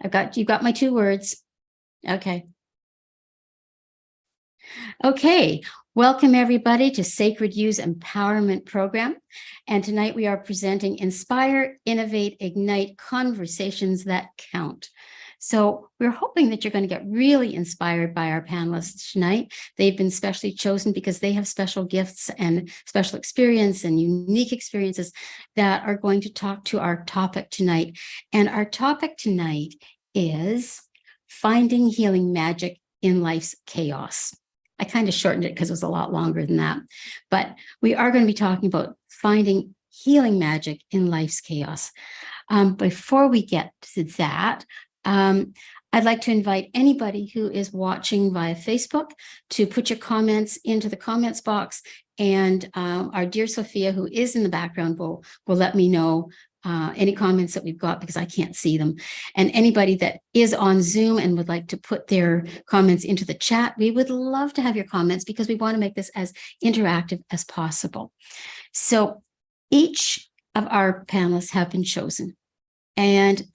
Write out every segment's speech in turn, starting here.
You got my 2 words. Okay. Okay. Welcome everybody to Sacred Use Empowerment Program. And tonight we are presenting Inspire, Innovate, Ignite Conversations That Count. So we're hoping that you're going to get really inspired by our panelists tonight. They've been specially chosen because they have special gifts and special experience and unique experiences that are going to talk to our topic tonight. And our topic tonight is finding healing magic in life's chaos. I kind of shortened it because it was a lot longer than that. But we are going to be talking about finding healing magic in life's chaos. Before we get to that, I'd like to invite anybody who is watching via Facebook to put your comments into the comments box. And our dear Sophia, who is in the background, will let me know any comments that we've got because I can't see them. And anybody that is on Zoom and would like to put their comments into the chat, we would love to have your comments because we want to make this as interactive as possible. So each of our panelists have been chosen. And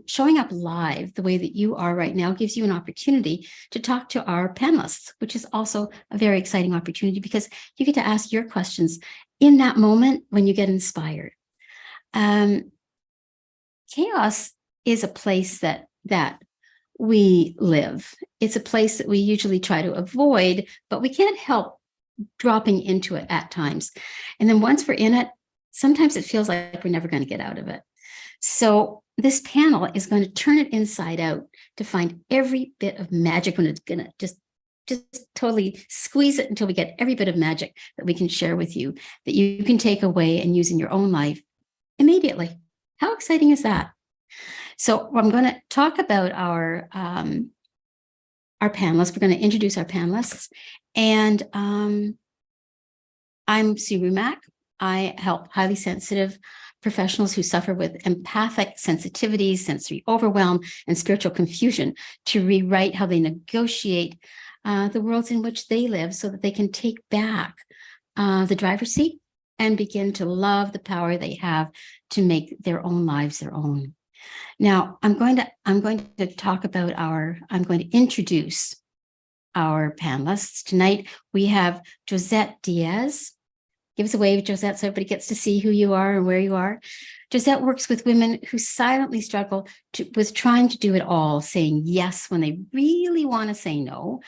showing up live the way that you are right now gives you an opportunity to talk to our panelists, which is also a very exciting opportunity because you get to ask your questions in that moment when you get inspired. Chaos is a place that we live. It's a place that we usually try to avoid, but we can't help dropping into it at times. And then once we're in it, sometimes it feels like we're never going to get out of it. So this panel is going to turn it inside out to find every bit of magic, when it's going to just totally squeeze it until we get every bit of magic that we can share with you, that you can take away and use in your own life immediately. How exciting is that? So I'm going to talk about our panelists. We're going to introduce our panelists. And I'm Sue Rumack. I help highly sensitive professionals who suffer with empathic sensitivities, sensory overwhelm, and spiritual confusion to rewrite how they negotiate the worlds in which they live so that they can take back the driver's seat and begin to love the power they have to make their own lives their own. Now, I'm going to talk about I'm going to introduce our panelists. Tonight, we have Josette Diaz. Give us a wave, Josette, so everybody gets to see who you are and where you are. Josette works with women who silently struggle with trying to do it all, saying yes when they really want to say no,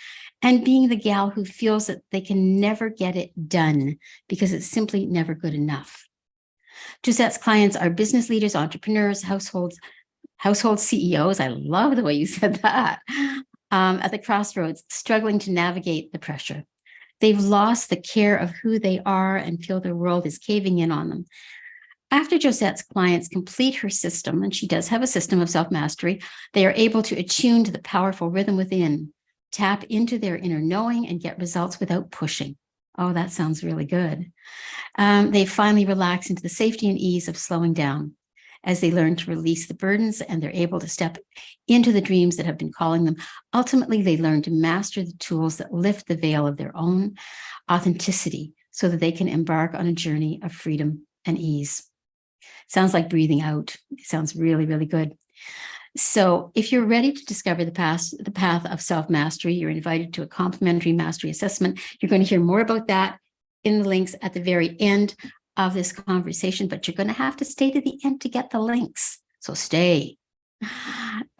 and being the gal who feels that they can never get it done because it's simply never good enough. Josette's clients are business leaders, entrepreneurs, household CEOs. I love the way you said that. At the crossroads, struggling to navigate the pressure. They've lost the care of who they are and feel their world is caving in on them. After Josette's clients complete her system, and she does have a system of self-mastery, they are able to attune to the powerful rhythm within, tap into their inner knowing, and get results without pushing. Oh, that sounds really good. They finally relax into the safety and ease of slowing down as they learn to release the burdens, and they're able to step into the dreams that have been calling them. Ultimately, they learn to master the tools that lift the veil of their own authenticity so that they can embark on a journey of freedom and ease. Sounds like breathing out. It sounds really, really good. So if you're ready to discover the path of self-mastery, you're invited to a complimentary mastery assessment. You're going to hear more about that in the links at the very end of this conversation, but you're going to have to stay to the end to get the links. So stay.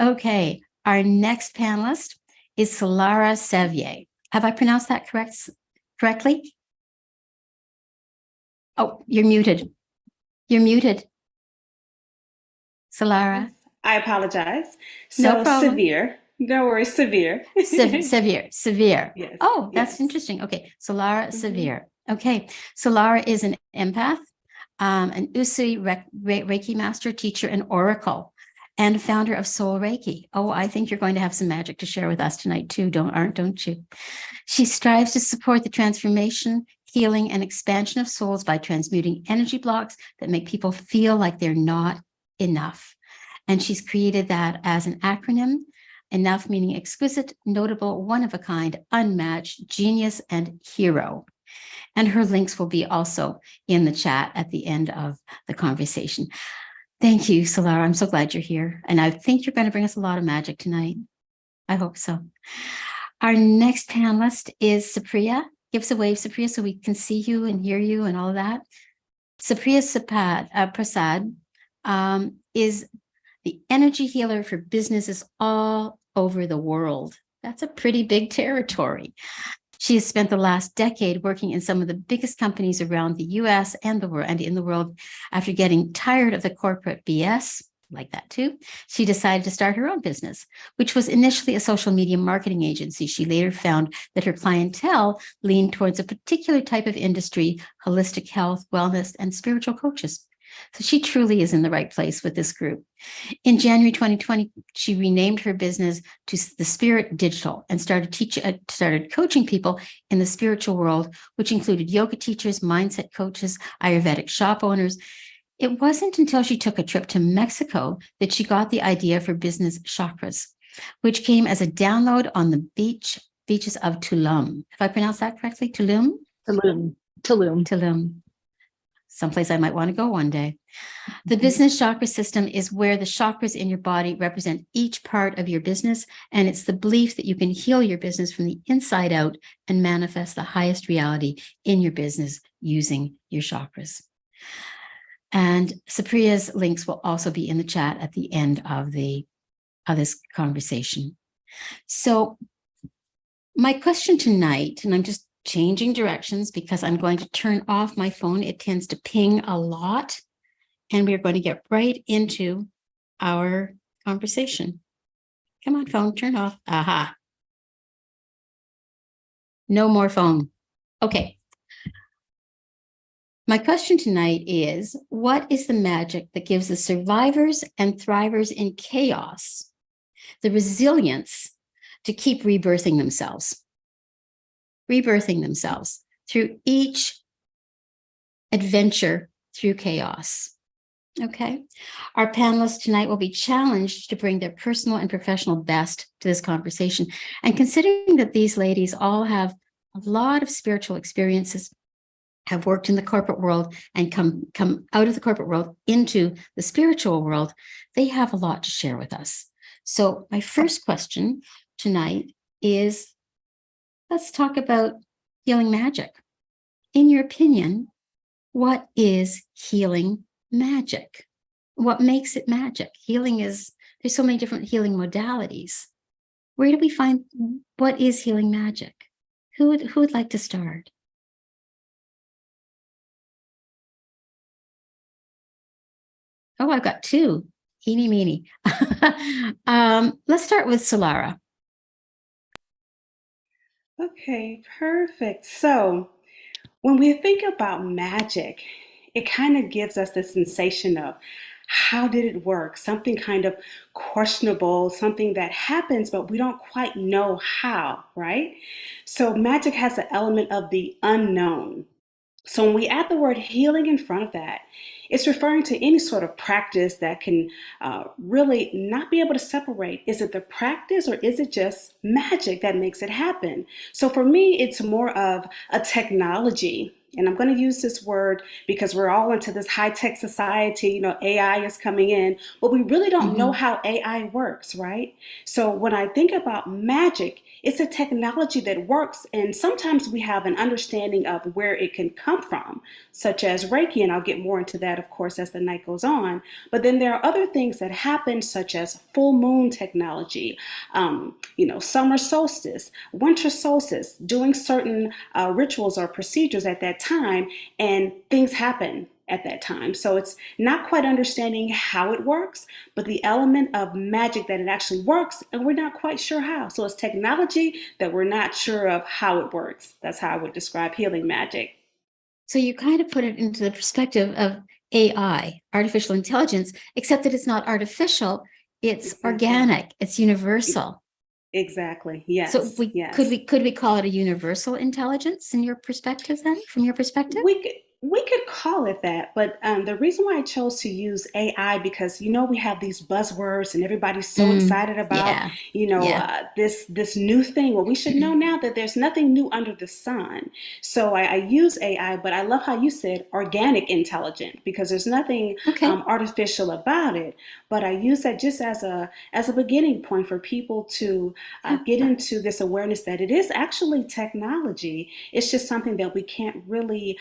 Okay, our next panelist is Soulara Sevier. Have I pronounced that correctly? Oh, you're muted. You're muted. Soulara. I apologize. No problem. Severe. No worries, severe. Severe. Yes. Oh, that's yes. Interesting. Okay, Soulara Sevier. Okay, Soulara is an empath, an Usui Reiki master, teacher, and oracle, and founder of Soul Reiki. Oh, I think you're going to have some magic to share with us tonight too, don't you? She strives to support the transformation, healing, and expansion of souls by transmuting energy blocks that make people feel like they're not enough. And she's created that as an acronym, enough meaning exquisite, notable, one of a kind, unmatched, genius, and hero. And her links will be also in the chat at the end of the conversation. Thank you, Soulara. I'm so glad you're here. And I think you're going to bring us a lot of magic tonight. I hope so. Our next panelist is Supriya. Give us a wave, Supriya, so we can see you and hear you and all of that. Supriya Prasad is the energy healer for businesses all over the world. That's a pretty big territory. She has spent the last decade working in some of the biggest companies around the US and the world and in the world. After getting tired of the corporate BS, like that too, she decided to start her own business, which was initially a social media marketing agency. She later found that her clientele leaned towards a particular type of industry, holistic health, wellness, and spiritual coaches. So she truly is in the right place with this group. In January 2020, she renamed her business to The Spirit Digital and started coaching people in the spiritual world, which included yoga teachers, mindset coaches, Ayurvedic shop owners. It wasn't until she took a trip to Mexico that she got the idea for business chakras, which came as a download on the beaches of Tulum. If I pronounce that correctly, Tulum? Tulum. Someplace I might want to go one day. The business chakra system is where the chakras in your body represent each part of your business, and it's the belief that you can heal your business from the inside out and manifest the highest reality in your business using your chakras. And Supriya's links will also be in the chat at the end of this conversation. So my question tonight, and I'm just changing directions because I'm going to turn off my phone. It tends to ping a lot. And we're going to get right into our conversation. Come on, phone, turn off. Aha. No more phone. Okay. My question tonight is, what is the magic that gives the survivors and thrivers in chaos the resilience to keep rebirthing themselves through each adventure through chaos? Okay. Our panelists tonight will be challenged to bring their personal and professional best to this conversation. And considering that these ladies all have a lot of spiritual experiences, have worked in the corporate world and come out of the corporate world into the spiritual world, they have a lot to share with us. So my first question tonight is, let's talk about healing magic. In your opinion, what is healing magic? What makes it magic? There's so many different healing modalities. Where do we find what is healing magic? Who would like to start? Oh, I've got two. Eeny, meeny. Let's start with Soulara. Okay, perfect. So when we think about magic, it kind of gives us the sensation of how did it work? Something kind of questionable, something that happens, but we don't quite know how, right? So magic has an element of the unknown. So when we add the word healing in front of that, it's referring to any sort of practice that can really not be able to separate. Is it the practice or is it just magic that makes it happen? So for me, it's more of a technology. And I'm going to use this word because we're all into this high-tech society. You know, AI is coming in, but we really don't know how AI works, right? So when I think about magic, it's a technology that works, and sometimes we have an understanding of where it can come from, such as Reiki, and I'll get more into that, of course, as the night goes on. But then there are other things that happen, such as full moon technology, summer solstice, winter solstice, doing certain rituals or procedures at that time, and things happen at that time. So it's not quite understanding how it works, but the element of magic that it actually works, and we're not quite sure how. So it's technology that we're not sure of how it works. That's how I would describe healing magic. So you kind of put it into the perspective of AI, artificial intelligence, except that it's not artificial, it's organic, it's universal. Exactly. Yes. So could we call it a universal intelligence in your perspective then, from your perspective? We could call it that, but the reason why I chose to use AI, because we have these buzzwords and everybody's so excited about Yeah. Yeah. this new thing. Well, we should know now that there's nothing new under the sun. So I use AI, but I love how you said organic intelligent, because there's nothing Okay. artificial about it. But I use that just as a beginning point for people to Yeah. get into this awareness that it is actually technology. It's just something that we can't really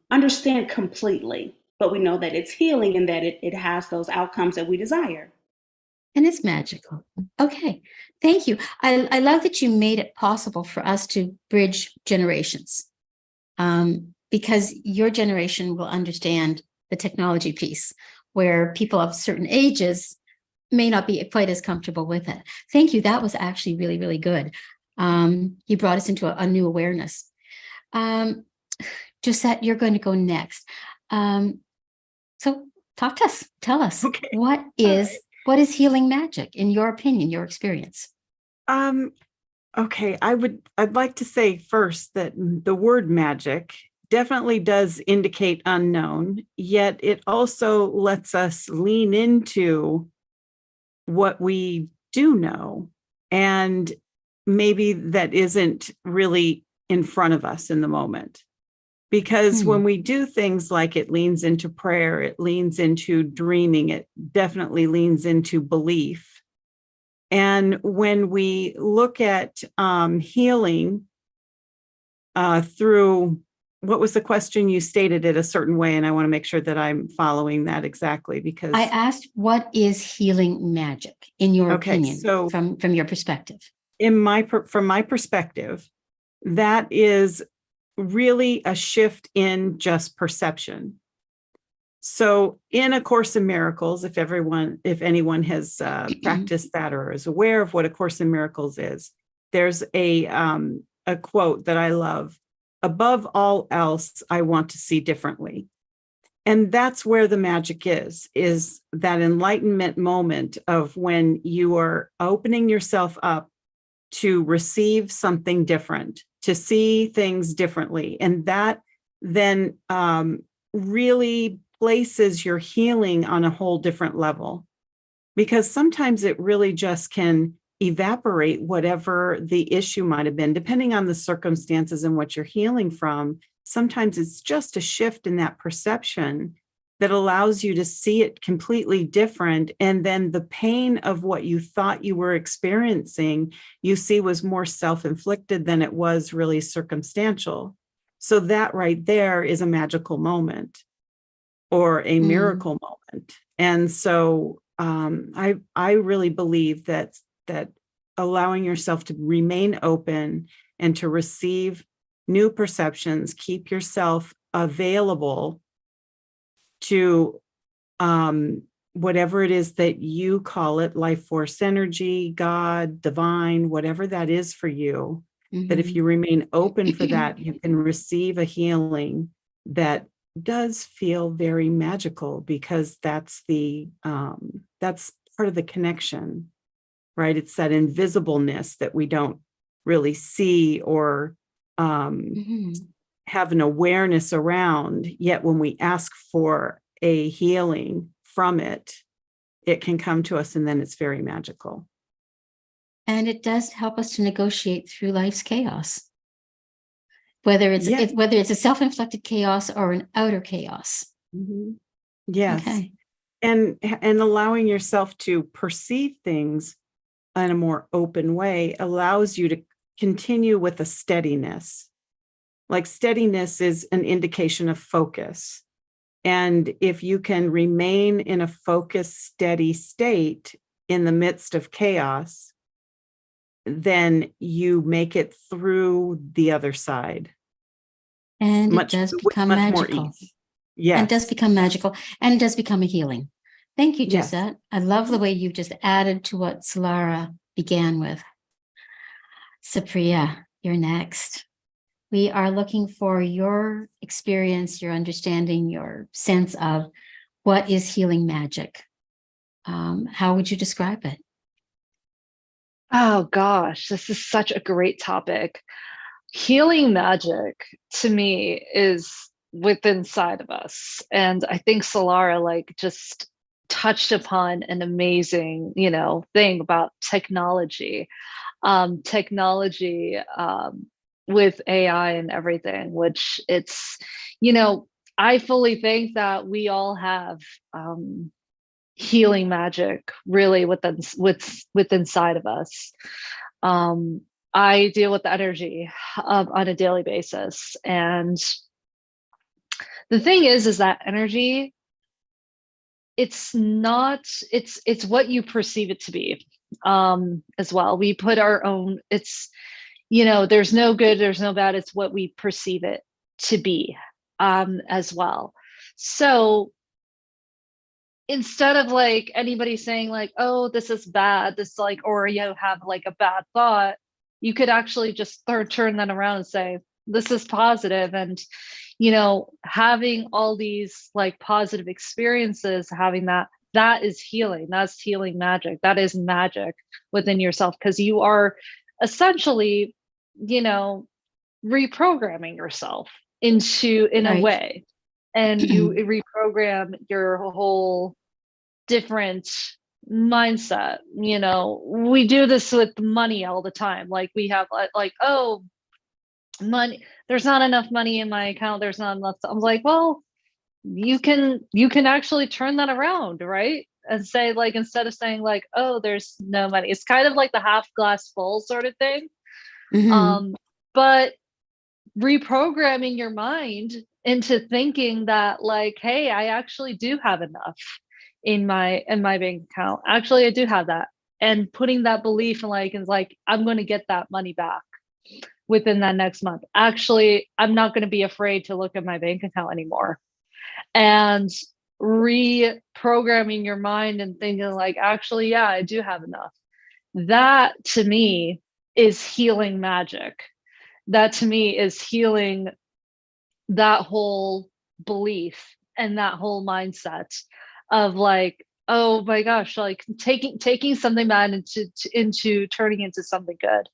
understand completely, but we know that it's healing and that it has those outcomes that we desire. And it's magical. Okay. Thank you. I love that you made it possible for us to bridge generations, because your generation will understand the technology piece, where people of certain ages may not be quite as comfortable with it. Thank you. That was actually really, really good. You brought us into a new awareness. Josette, you're going to go next. So talk to us. Tell us, Okay. what All is right. what is healing magic in your opinion, your experience? Okay, I'd like to say first that the word magic definitely does indicate unknown, yet it also lets us lean into what we do know, and maybe that isn't really in front of us in the moment. Because when we do things like it leans into prayer, it leans into dreaming, it definitely leans into belief. And when we look at healing through, what was the question? You stated it a certain way, and I want to make sure that I'm following that exactly, because I asked, what is healing magic in your okay, opinion, so from your perspective? from my perspective, that is really a shift in just perception. So in A Course in Miracles, if anyone has practiced that or is aware of what A Course in Miracles is, there's a quote that I love: "Above all else, I want to see differently." And that's where the magic is that enlightenment moment of when you are opening yourself up to receive something different, to see things differently. And that then really places your healing on a whole different level, because sometimes it really just can evaporate whatever the issue might have been, depending on the circumstances and what you're healing from. Sometimes it's just a shift in that perception that allows you to see it completely different. And then the pain of what you thought you were experiencing, you see was more self-inflicted than it was really circumstantial. So that right there is a magical moment, or a miracle moment. And so I really believe that allowing yourself to remain open and to receive new perceptions, keep yourself available to whatever it is that you call it, life force energy, God, divine, whatever that is for you, that if you remain open for that, you can receive a healing that does feel very magical, because that's part of the connection, right? It's that invisibleness that we don't really see or have an awareness around, yet when we ask for a healing from it, it can come to us, and then it's very magical. And it does help us to negotiate through life's chaos, whether it's a self-inflicted chaos or an outer chaos. Yes. Okay. And allowing yourself to perceive things in a more open way allows you to continue with a steadiness. Like, steadiness is an indication of focus. And if you can remain in a focused, steady state in the midst of chaos, then you make it through the other side. And it does become magical. Yes. And it does become magical, and it does become a healing. Thank you, Yes. Josette. I love the way you just added to what Soulara began with. Supriya, you're next. We are looking for your experience, your understanding, your sense of what is healing magic. How would you describe it? Oh gosh, this is such a great topic. Healing magic to me is inside of us. And I think Soulara like just touched upon an amazing, thing about technology. Technology with AI and everything, which I fully think that we all have healing magic really with inside of us. I deal with energy on a daily basis, and the thing is that energy, it's not, it's what you perceive it to be, as well. We put our own, there's no good, there's no bad, it's what we perceive it to be, as well. So instead of like anybody saying like, oh, this is bad, this like, or you have like a bad thought, you could actually just turn that around and say, this is positive. And having all these like positive experiences, having that is healing. That's healing magic. That is magic within yourself, because you are essentially, reprogramming yourself in a Right. way, and you reprogram your whole different mindset. We do this with money all the time. Like we have like, oh, money, there's not enough money in my account, there's not enough. I'm like, well, you can actually turn that around, right? And say like, instead of saying like, oh, there's no money, it's kind of like the half glass full sort of thing. Mhm. But reprogramming your mind into thinking that like, hey, I actually do have enough in my bank account, actually I do have that, and putting that belief in like, is like, I'm going to get that money back within that next month. Actually, I'm not going to be afraid to look at my bank account anymore. And reprogramming your mind and thinking like, actually, yeah, I do have enough. That to me is healing magic. That to me is healing that whole belief and that whole mindset of like, oh my gosh, like taking something bad into turning into something good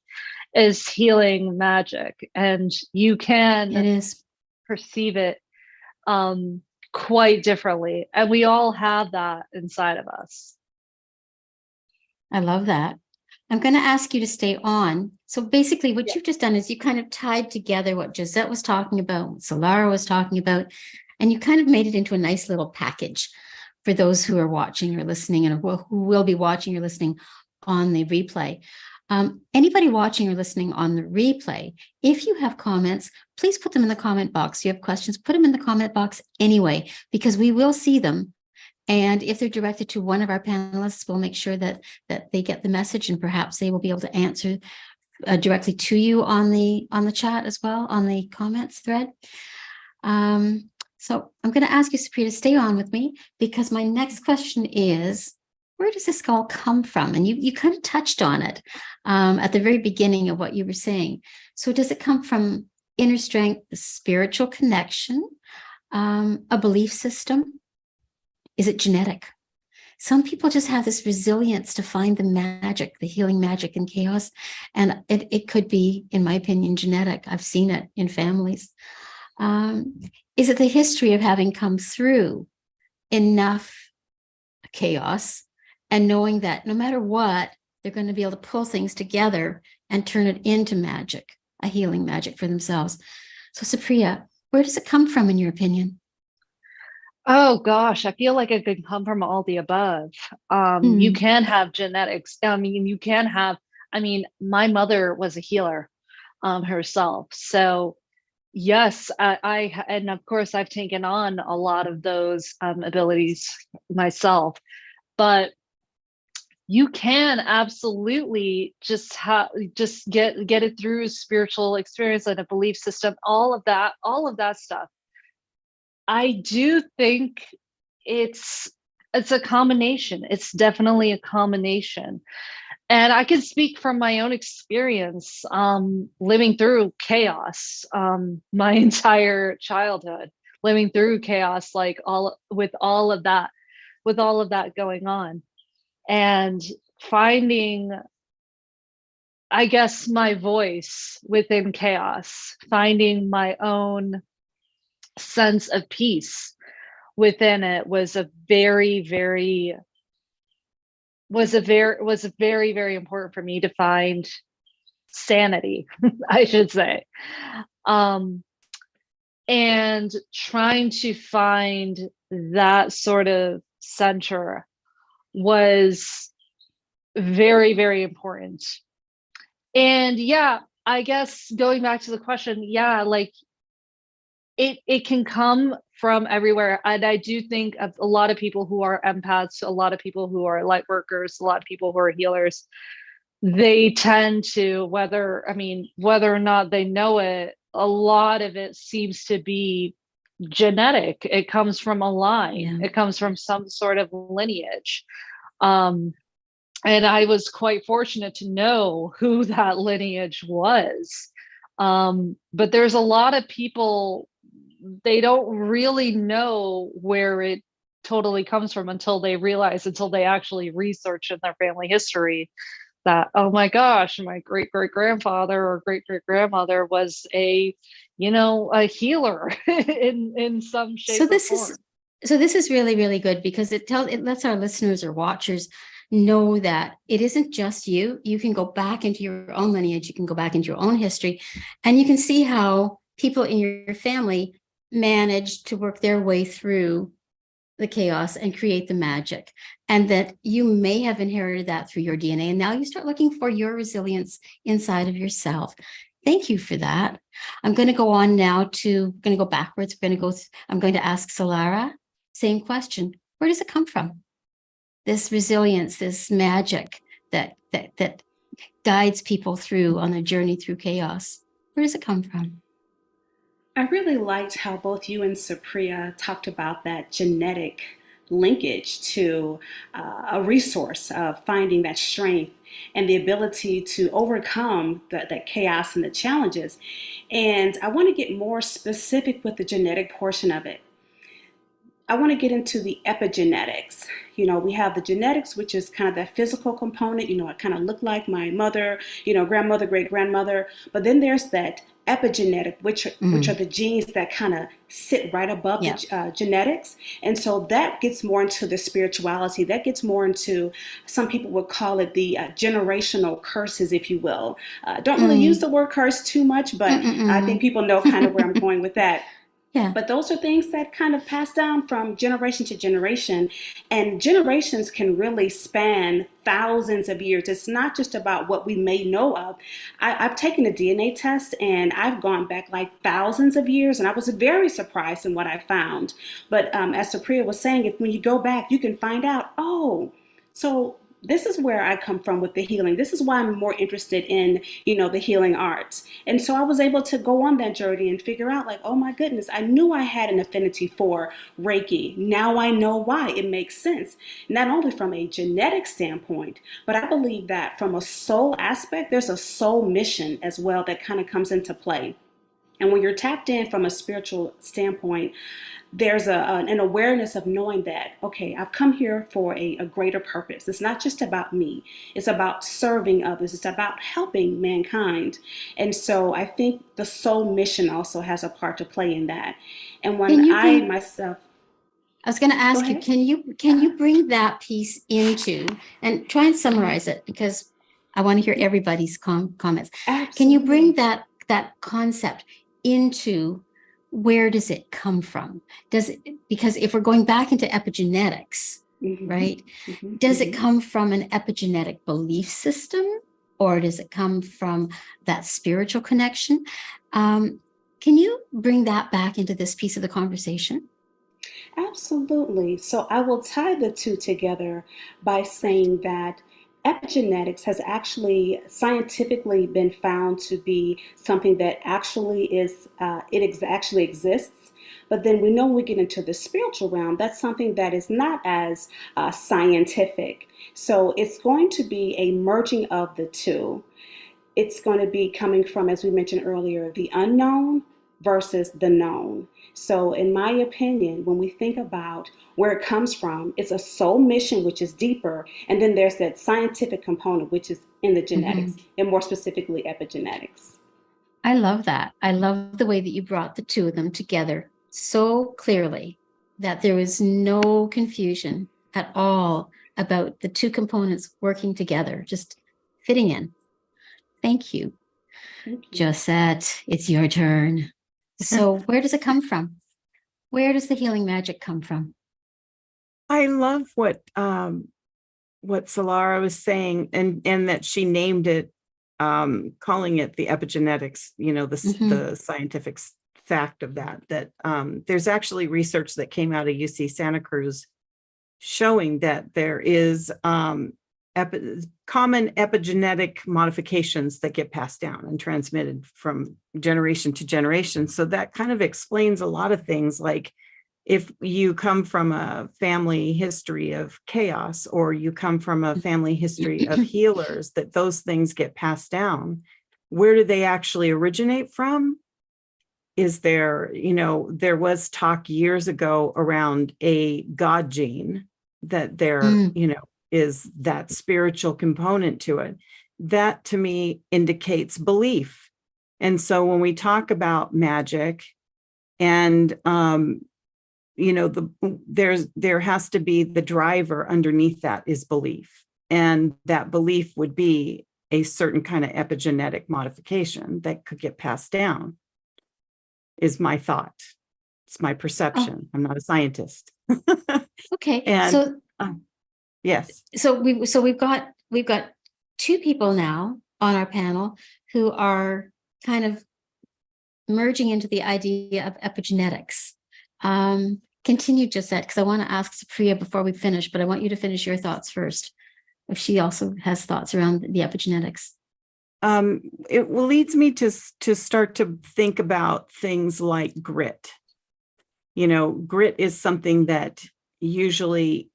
is healing magic. And you It can is. perceive it quite differently, and we all have that inside of us. I love that. I'm going to ask you to stay on. So basically, what Yeah. you've just done is you kind of tied together what Josette was talking about, what Soulara was talking about, and you kind of made it into a nice little package for those who are watching or listening, and who will be watching or listening on the replay. Anybody watching or listening on the replay, if you have comments, please put them in the comment box. If you have questions, put them in the comment box anyway, because we will see them. And if they're directed to one of our panelists, we'll make sure that they get the message, and perhaps they will be able to answer directly to you on the chat as well, on the comments thread. So I'm going to ask you, Supriya, to stay on with me, because my next question is, where does this all come from? And you kind of touched on it at the very beginning of what you were saying. So does it come from inner strength, the spiritual connection, a belief system? Is it genetic? Some people just have this resilience to find the magic, the healing magic in chaos. And it could be, in my opinion, genetic. I've seen it in families. Is it the history of having come through enough chaos and knowing that no matter what, they're going to be able to pull things together and turn it into magic, a healing magic for themselves? So, Supriya, where does it come from, in your opinion? Oh gosh, I feel like it could come from all the above. You can have genetics. My mother was a healer herself. So yes, and of course I've taken on a lot of those abilities myself, but you can absolutely just get it through spiritual experience and a belief system, all of that stuff. I do think it's a combination. It's definitely a combination. And I can speak from my own experience, living through chaos, my entire childhood, living through chaos, like with all of that going on, and finding, I guess, my voice within chaos, finding my own sense of peace within it was a very, very very important for me to find sanity, I should say. Um, and trying to find that sort of center was very, very important. And yeah, I guess going back to the question, yeah, like it can come from everywhere. And I do think of a lot of people who are empaths, a lot of people who are light workers, a lot of people who are healers, they tend to, whether or not they know it, a lot of it seems to be genetic. It comes from a line. Yeah. It comes from some sort of lineage. And I was quite fortunate to know who that lineage was. But there's a lot of people, they don't really know where it totally comes from until they actually research in their family history that, oh my gosh, my great great grandfather or great great grandmother was a healer in some shape So or this form. this is really, really good, because it lets our listeners or watchers know that it isn't just you. You can go back into your own lineage, you can go back into your own history, and you can see how people in your family managed to work their way through the chaos and create the magic, and that you may have inherited that through your DNA. And now you start looking for your resilience inside of yourself. Thank you for that. I'm going to go on now going to go backwards. I'm going to ask Soulara, same question. Where does it come from? This resilience, this magic that guides people through on a journey through chaos. Where does it come from? I really liked how both you and Supriya talked about that genetic linkage to a resource of finding that strength and the ability to overcome that chaos and the challenges. And I want to get more specific with the genetic portion of it. I want to get into the epigenetics. We have the genetics, which is kind of that physical component. I kind of look like my mother, grandmother, great grandmother. But then there's that epigenetic, which are the genes that kind of sit right above the genetics. And so that gets more into the spirituality. That gets more into, some people would call it the generational curses, if you will. Don't really use the word curse too much, but I think people know kind of where I'm going with that. Yeah. But those are things that kind of pass down from generation to generation, and generations can really span thousands of years. It's not just about what we may know of. I've taken a DNA test and I've gone back like thousands of years, and I was very surprised in what I found. But as Supriya was saying, when you go back, you can find out, so this is where I come from with the healing. This is why I'm more interested in, the healing arts. And so I was able to go on that journey and figure out, like, oh my goodness, I knew I had an affinity for Reiki. Now I know why. It makes sense, not only from a genetic standpoint, but I believe that from a soul aspect, there's a soul mission as well that kind of comes into play. And when you're tapped in from a spiritual standpoint, there's an awareness of knowing that, okay, I've come here for a greater purpose. It's not just about me. It's about serving others. It's about helping mankind. And so I think the soul mission also has a part to play in that. And when I was going to ask you, can you bring that piece into, and try and summarize it, because I want to hear everybody's comments. Absolutely. Can you bring that concept into, where does it come from? Because if we're going back into epigenetics, right? Does it come from an epigenetic belief system, or does it come from that spiritual connection? Can you bring that back into this piece of the conversation? Absolutely. So I will tie the two together by saying that epigenetics has actually scientifically been found to be something that actually actually exists. But then we know when we get into the spiritual realm, that's something that is not as scientific. So it's going to be a merging of the two. It's going to be coming from, as we mentioned earlier, the unknown versus the known. So in my opinion, when we think about where it comes from, it's a soul mission, which is deeper. And then there's that scientific component, which is in the genetics, and more specifically epigenetics. I love that. I love the way that you brought the two of them together so clearly that there was no confusion at all about the two components working together, just fitting in. Thank you. Thank you. Josette, it's your turn. So where does it come from? Where does the healing magic come from? I love what Soulara was saying, and that she named it, calling it the epigenetics, the scientific fact of that there's actually research that came out of UC Santa Cruz showing that there is common epigenetic modifications that get passed down and transmitted from generation to generation. So that kind of explains a lot of things, like if you come from a family history of chaos, or you come from a family history of healers, that those things get passed down. Where do they actually originate from? Is there, there was talk years ago around a God gene, that there, is that spiritual component to it. That to me indicates belief. And so when we talk about magic, and there has to be the driver underneath that is belief. And that belief would be a certain kind of epigenetic modification that could get passed down, is my thought. It's my perception. I'm not a scientist. Okay. And yes. So we've got two people now on our panel who are kind of merging into the idea of epigenetics. Continue, Josette, because I want to ask Supriya before we finish, but I want you to finish your thoughts first, if she also has thoughts around the epigenetics. It leads me to start to think about things like grit. Grit is something that usually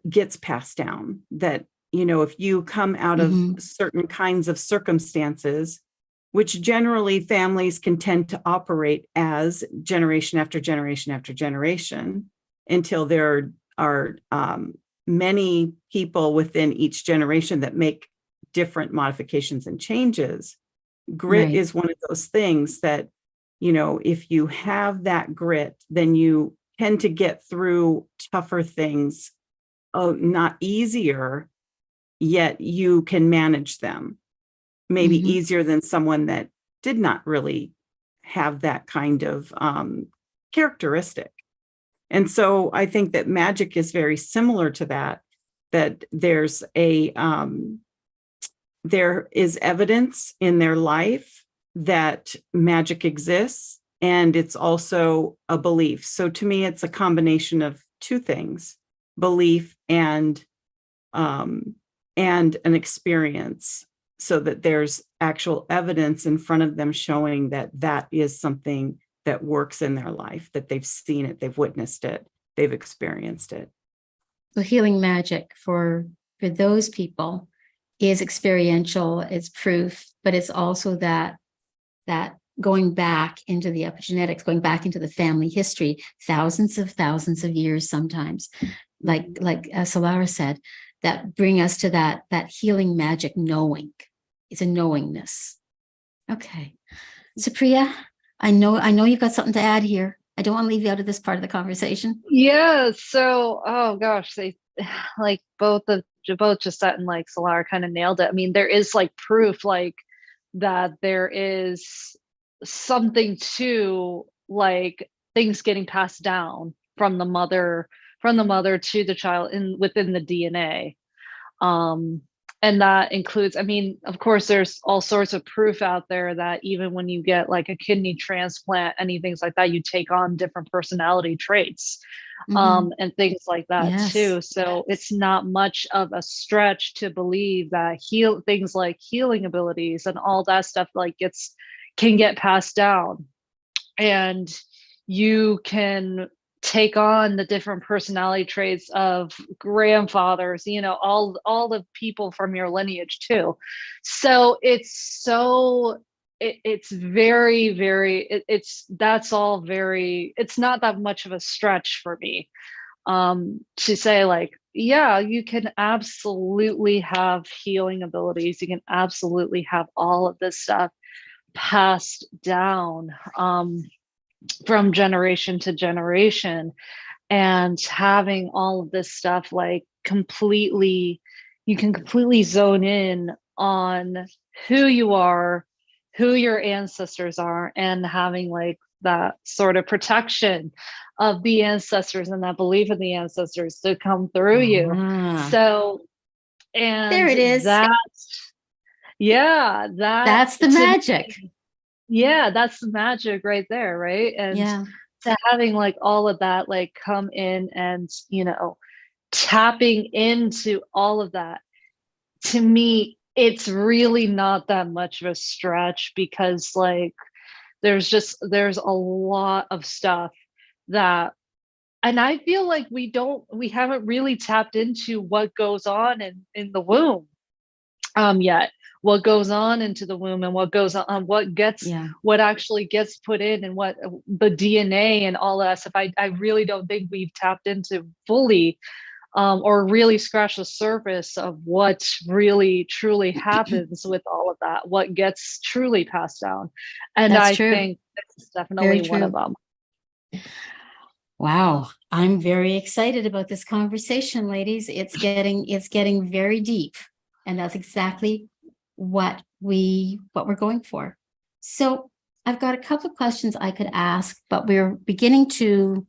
gets passed down, that, if you come out of certain kinds of circumstances, which generally families can tend to operate as generation after generation after generation, until there are many people within each generation that make different modifications and changes. Grit Right. is one of those things that, if you have that grit, then you tend to get through tougher things, not easier, yet you can manage them. Maybe easier than someone that did not really have that kind of characteristic. And so I think that magic is very similar to that, that there is evidence in their life that magic exists, and it's also a belief. So to me, it's a combination of two things: belief and an experience, so that there's actual evidence in front of them showing that that is something that works in their life, that they've seen it, they've witnessed it, they've experienced it. So healing magic for those people is experiential, it's proof, but it's also that going back into the epigenetics, going back into the family history, thousands of years sometimes, like Soulara said, that bring us to that healing magic knowing. It's a knowingness. Okay. Supriya, I know you've got something to add here. I don't want to leave you out of this part of the conversation. Yeah. So, oh gosh, they like both Josette and like Soulara kind of nailed it. I mean, there is like proof like that there is something to like things getting passed down from the mother to the child within the DNA. And that includes, I mean, of course, there's all sorts of proof out there that even when you get like a kidney transplant, any things like that, you take on different personality traits, and things like that too. So it's not much of a stretch to believe that things like healing abilities and all that stuff like can get passed down, and you can take on the different personality traits of grandfathers, all the people from your lineage too. So it's very, very, that's all very, it's not that much of a stretch for me to say like, yeah, you can absolutely have healing abilities. You can absolutely have all of this stuff passed down. from generation to generation, and having all of this stuff like completely, you can completely zone in on who you are, who your ancestors are, and having like that sort of protection of the ancestors and that belief in the ancestors to come through you. Ah, So, and there it is. that, yeah, that That's the to magic. me, yeah, that's the magic right there, right? And Yeah. to having like all of that like come in and, you know, tapping into all of that, to me, it's really not that much of a stretch, because like there's a lot of stuff that, and I feel like we haven't really tapped into what goes on in the womb yet, what goes on into the womb, and what goes on, Yeah. what actually gets put in, and what the DNA and all that stuff. I really don't think we've tapped into fully, or really scratch the surface of what really truly happens with all of that, what gets truly passed down. And That's I true. think this is Very definitely one of true. them. Wow. I'm very excited about this conversation, ladies. It's getting very deep. And that's exactly what we're going for. So I've got a couple of questions I could ask, but we're beginning to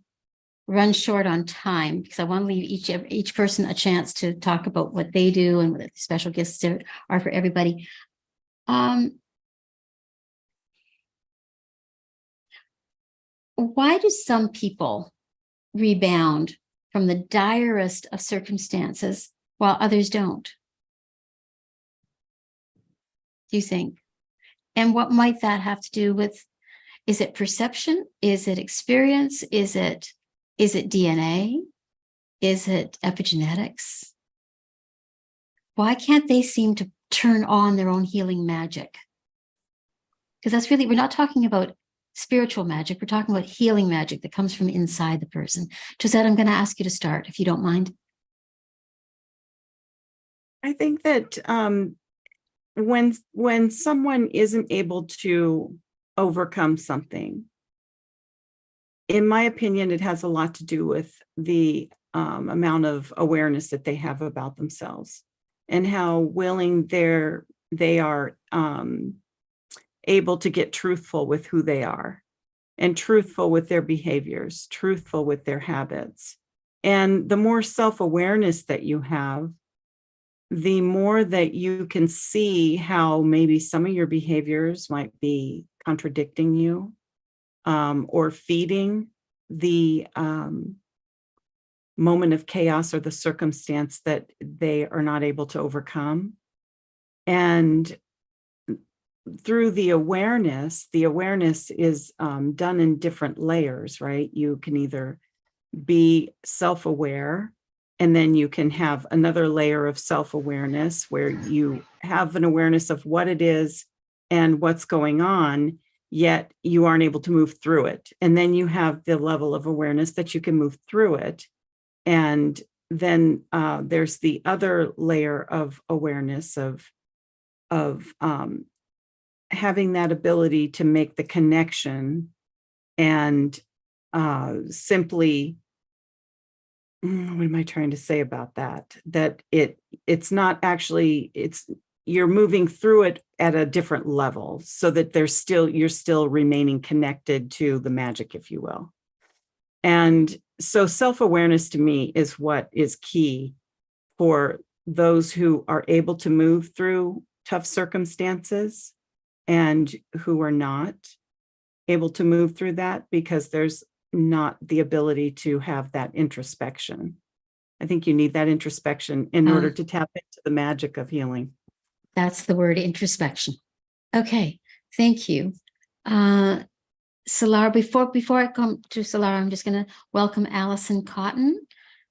run short on time because I want to leave each person a chance to talk about what they do and what the special gifts are for everybody. Why do some people rebound from the direst of circumstances while others don't? Do you think? And what might that have to do with? Is it perception? Is it experience? Is it DNA? Is it epigenetics? Why can't they seem to turn on their own healing magic? Because that's really, we're not talking about spiritual magic. We're talking about healing magic that comes from inside the person. Josette, I'm going to ask you to start, if you don't mind. I think that when someone isn't able to overcome something, in my opinion, it has a lot to do with the amount of awareness that they have about themselves and how willing they are able to get truthful with who they are and truthful with their behaviors, truthful with their habits. And the more self-awareness that you have, the more that you can see how maybe some of your behaviors might be contradicting you, or feeding the moment of chaos or the circumstance that they are not able to overcome. And through the awareness is done in different layers, right? You can either be self-aware, and then you can have another layer of self-awareness where you have an awareness of what it is and what's going on, yet you aren't able to move through it. And then you have the level of awareness that you can move through it. And then there's the other layer of awareness of having that ability to make the connection and simply, what am I trying to say about that? That it's not actually, you're moving through it at a different level so that you're still remaining connected to the magic, if you will. And so self-awareness to me is what is key for those who are able to move through tough circumstances and who are not able to move through that because there's not the ability to have that introspection. I think you need that introspection in order to tap into the magic of healing. That's the word, introspection. Okay, thank you. Soulara, before I come to Soulara, I'm just going to welcome Allison Cotton,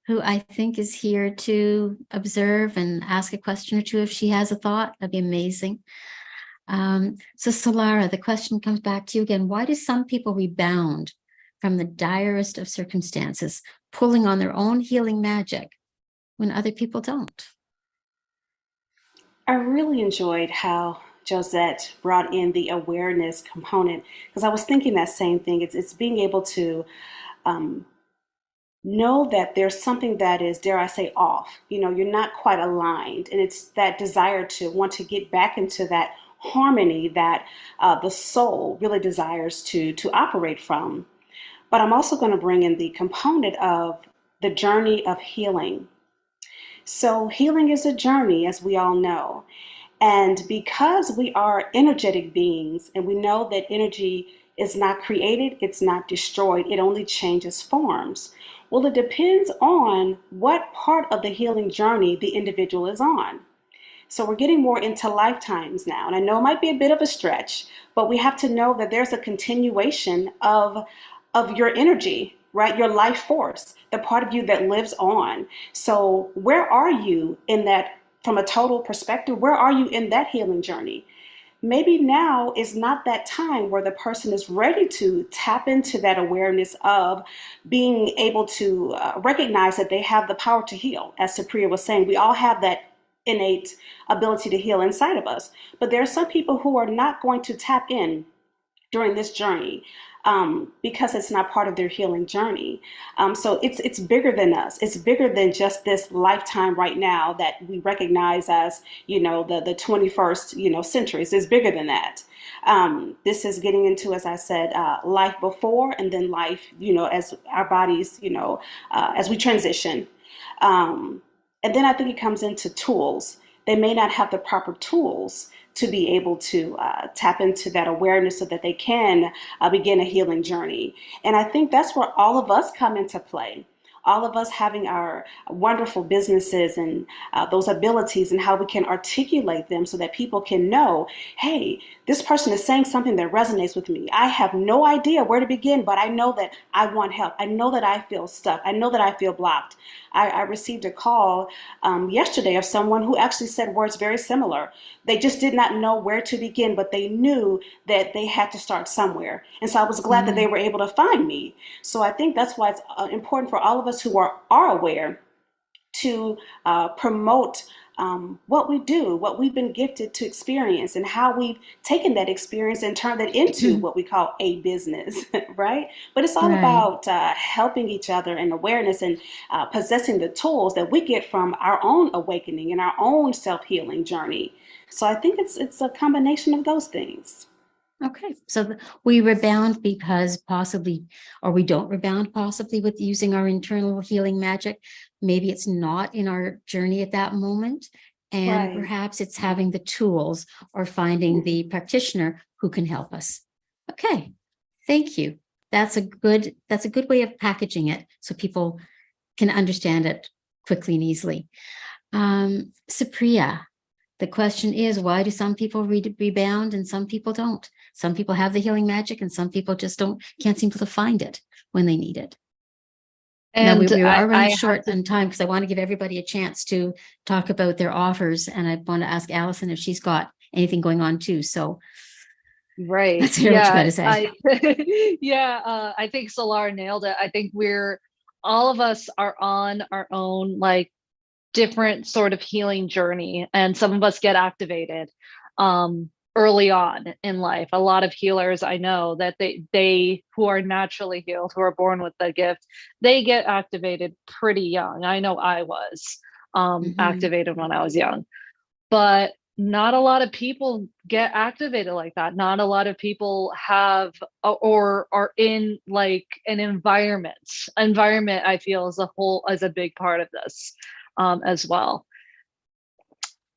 who I think is here to observe and ask a question or two if she has a thought. That'd be amazing. So Soulara, the question comes back to you again. Why do some people rebound from the direst of circumstances, pulling on their own healing magic when other people don't? I really enjoyed how Josette brought in the awareness component, because I was thinking that same thing. It's being able to know that there's something that is, dare I say, off. You're not quite aligned, and it's that desire to want to get back into that harmony that the soul really desires to operate from. But I'm also going to bring in the component of the journey of healing. So healing is a journey, as we all know. And because we are energetic beings, and we know that energy is not created, it's not destroyed, it only changes forms. Well, it depends on what part of the healing journey the individual is on. So we're getting more into lifetimes now. And I know it might be a bit of a stretch, but we have to know that there's a continuation of your energy, right? Your life force, the part of you that lives on. So where are you in that, from a total perspective, where are you in that healing journey? Maybe now is not that time where the person is ready to tap into that awareness of being able to recognize that they have the power to heal. As Supriya was saying, we all have that innate ability to heal inside of us. But there are some people who are not going to tap in during this journey because it's not part of their healing journey. So it's bigger than us. It's bigger than just this lifetime right now that we recognize as, the 21st, centuries. It's bigger than that. This is getting into, as I said, life before and then life, as our bodies, as we transition. And then I think it comes into tools. They may not have the proper tools to be able to tap into that awareness so that they can begin a healing journey. And I think that's where all of us come into play. All of us having our wonderful businesses and those abilities and how we can articulate them so that people can know, hey, this person is saying something that resonates with me. I have no idea where to begin, but I know that I want help. I know that I feel stuck. I know that I feel blocked. I received a call yesterday of someone who actually said words very similar. They just did not know where to begin, but they knew that they had to start somewhere. And so I was glad that they were able to find me. So I think that's why it's important for all of us who are aware to promote what we do, what we've been gifted to experience, and how we've taken that experience and turned it into what we call a business, right? But it's all about helping each other and awareness and possessing the tools that we get from our own awakening and our own self-healing journey. So I think it's a combination of those things. Okay, so we rebound because possibly, or we don't rebound possibly with using our internal healing magic. Maybe it's not in our journey at that moment. And perhaps it's having the tools or finding the practitioner who can help us. Okay, thank you. That's a good way of packaging it so people can understand it quickly and easily. Supriya, the question is, why do some people rebound and some people don't? Some people have the healing magic and some people just can't seem to find it when they need it. And now we are running short on time because I want to give everybody a chance to talk about their offers. And I want to ask Allison if she's got anything going on too. So let's hear what you got to say. I think Soulara nailed it. I think all of us are on our own, different sort of healing journey, and some of us get activated early on in life. A lot of healers I know that they who are naturally healed, who are born with the gift, they get activated pretty young. I know I was activated when I was young, but not a lot of people get activated like that. Not a lot of people have or are in an environment. I feel as a big part of this. As well.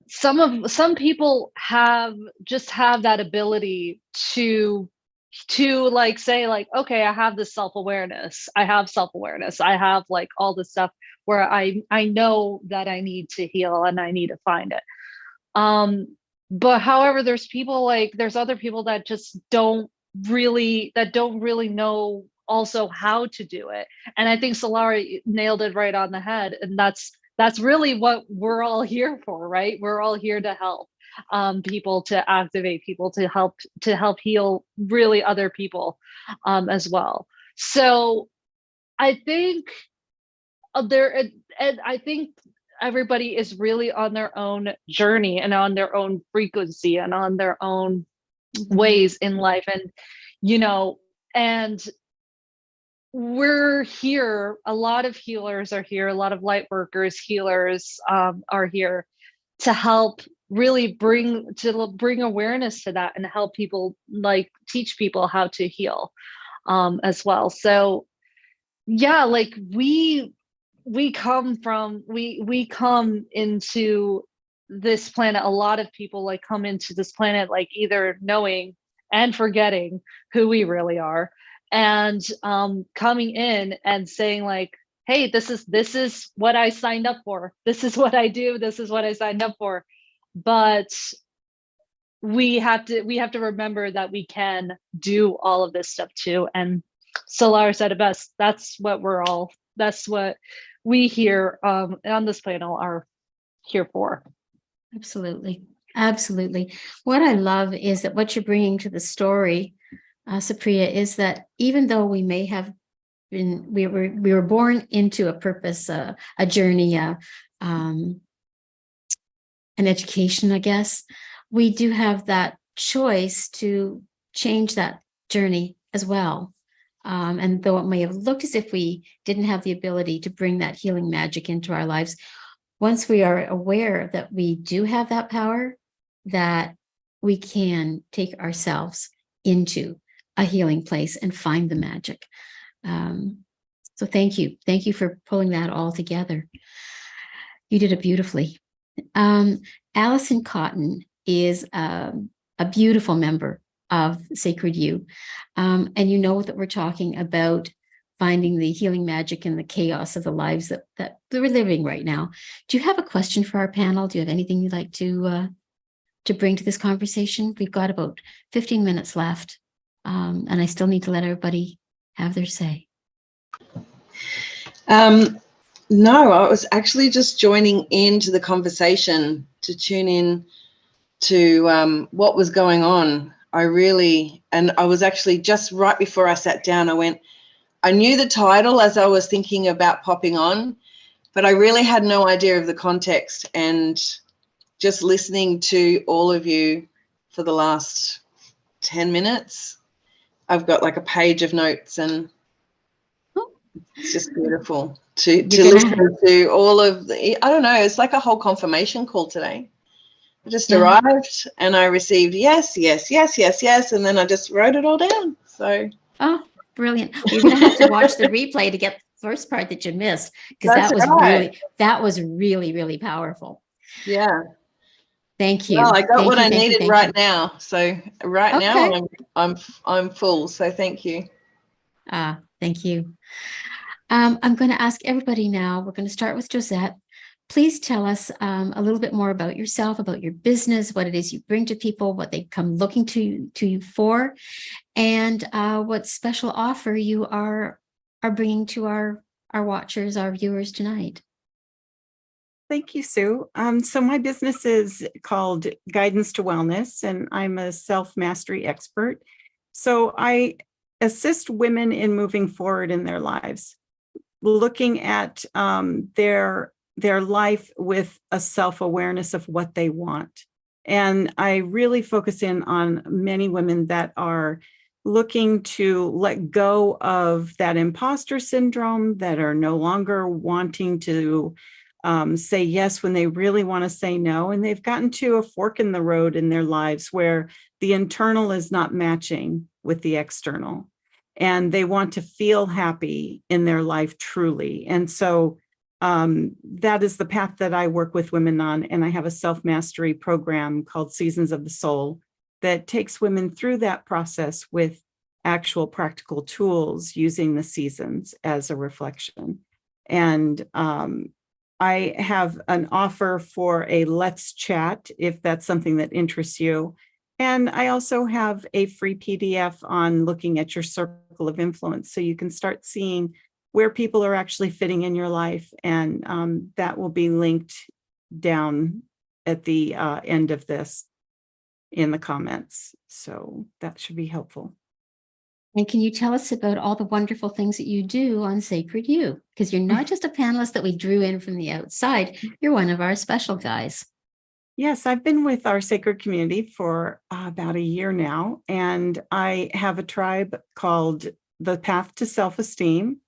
Some people have that ability to say okay, I have this self-awareness. I have all this stuff where I know that I need to heal and I need to find it. But however, there's other people that just don't really know also how to do it. And I think Soulara nailed it right on the head. And that's really what we're all here for, right? We're all here to help people, to activate people, to help heal really other people as well. So I think everybody is really on their own journey and on their own frequency and on their own ways in life. And, you know, and we're here, a lot of healers are here, a lot of light workers, healers are here to help really bring awareness to that and help people, like teach people how to heal as well. So yeah, like we come into this planet, a lot of people like come into this planet like either knowing and forgetting who we really are, and coming in and saying like, hey, this is what I signed up for, this is what I do, this is what I signed up for. But we have to remember that we can do all of this stuff too. And Soulara said it best. That's what we here on this panel are here for. Absolutely. Absolutely. What I love is that what you're bringing to the story, Supriya, is that even though we may have been, we were born into a purpose, a journey, an education, I guess, we do have that choice to change that journey as well. And though it may have looked as if we didn't have the ability to bring that healing magic into our lives, once we are aware that we do have that power, that we can take ourselves into a healing place and find the magic. So thank you. Thank you for pulling that all together. You did it beautifully. Allison Cotton is a beautiful member of Sacred You. And you know that we're talking about finding the healing magic in the chaos of the lives that we're living right now. Do you have a question for our panel? Do you have anything you'd like to bring to this conversation? We've got about 15 minutes left, and I still need to let everybody have their say. No, I was actually just joining into the conversation to tune in to what was going on. And I was actually just right before I sat down, I knew the title as I was thinking about popping on, but I really had no idea of the context. And just listening to all of you for the last 10 minutes, I've got like a page of notes, and it's just beautiful to listen to all of the, I don't know, it's like a whole confirmation call today. I just arrived and I received yes, yes, yes, yes, yes, and then I just wrote it all down. So Brilliant. You're going to have to watch the replay to get the first part that you missed, because that was really, really powerful. Yeah. Thank you. Well, I got what I needed right now. So now I'm full. So thank you. Thank you. I'm going to ask everybody now. We're going to start with Josette. Please tell us a little bit more about yourself, about your business, what it is you bring to people, what they come looking to you for, and what special offer you are bringing to our watchers, our viewers tonight. Thank you, Sue. So my business is called Guidance to Wellness, and I'm a self-mastery expert. So I assist women in moving forward in their lives, looking at their life with a self-awareness of what they want. And I really focus in on many women that are looking to let go of that imposter syndrome, that are no longer wanting to say yes when they really want to say no. And they've gotten to a fork in the road in their lives where the internal is not matching with the external. And they want to feel happy in their life truly. And so that is the path that I work with women on. And I have a self-mastery program called Seasons of the Soul that takes women through that process with actual practical tools using the seasons as a reflection. And I have an offer for a Let's Chat if that's something that interests you. And I also have a free PDF on looking at your circle of influence, so you can start seeing where people are actually fitting in your life. And that will be linked down at the end of this in the comments. So that should be helpful. And can you tell us about all the wonderful things that you do on Sacred You? Because you're not just a panelist that we drew in from the outside, you're one of our special guys. Yes, I've been with our sacred community for about a year now, and I have a tribe called the Path to Self-Esteem.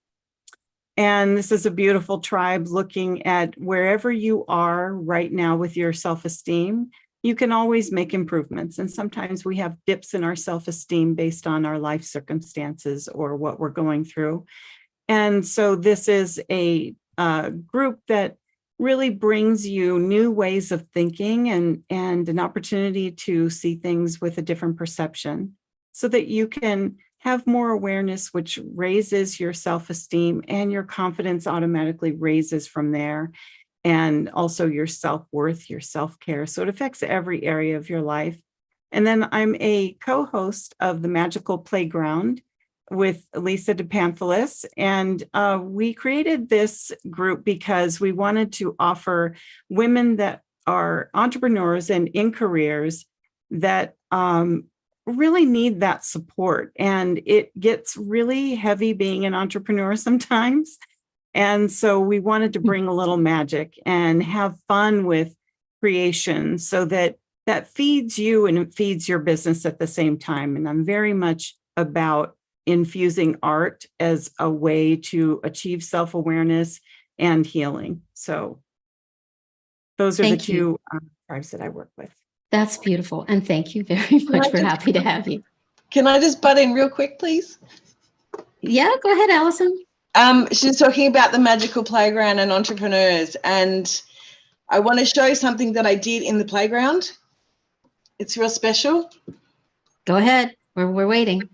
And this is a beautiful tribe looking at wherever you are right now with your self-esteem. You can always make improvements. And sometimes we have dips in our self-esteem based on our life circumstances or what we're going through. And so this is a group that really brings you new ways of thinking and an opportunity to see things with a different perception so that you can have more awareness, which raises your self-esteem, and your confidence automatically raises from there. And also your self-worth, your self-care. So it affects every area of your life. And then I'm a co-host of the Magical Playground with Lisa DePanthalis. And we created this group because we wanted to offer women that are entrepreneurs and in careers that really need that support. And it gets really heavy being an entrepreneur sometimes. And so we wanted to bring a little magic and have fun with creation so that feeds you and it feeds your business at the same time. And I'm very much about infusing art as a way to achieve self-awareness and healing. So those are Thank the two tribes that I work with. That's beautiful. And thank you very much. We're happy to have you. Can I just butt in real quick, please? Yeah, go ahead, Allison. She's talking about the magical playground and entrepreneurs, and I want to show something that I did in the playground. It's real special. Go ahead. We're waiting.